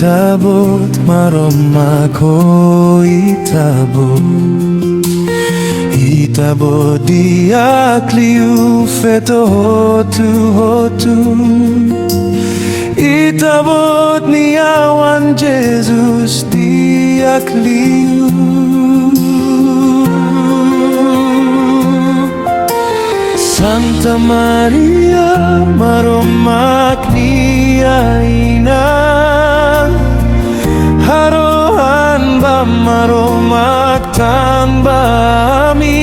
itabot maroma ko itabot diak liu feto hotu itabot niawan Jesus diak liu Santa Maria maromak nia inang harohan ba maromak tanba mi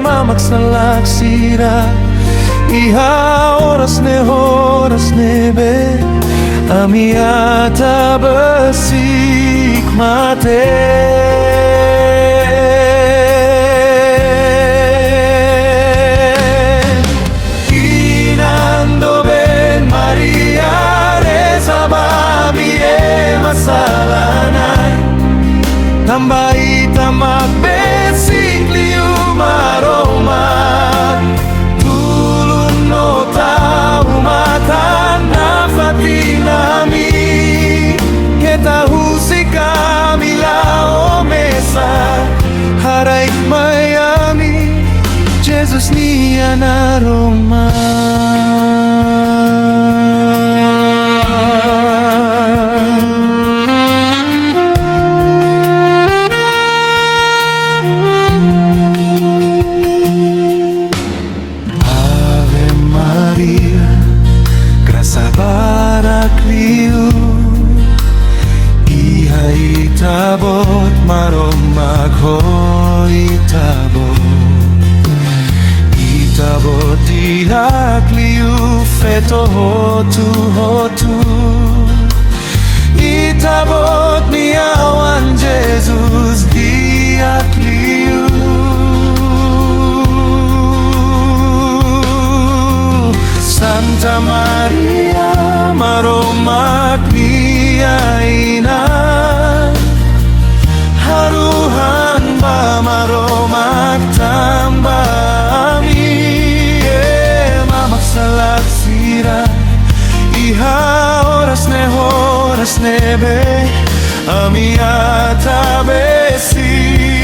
mamak salak sira iha horas nebe ami ata besik mate Tambai tamak besik liu maromat tulun no tahu matan nafati nami kita husik kami lao mesa harai Miami Jesus ni anaroma itabot maroma ko itabot diak liu feto hotu itabot niawan Jesus diak liu Santa Maria maromak nia inang haruhan ba maromak tamba ami mamak salak sira iha horas nebe ami ata besi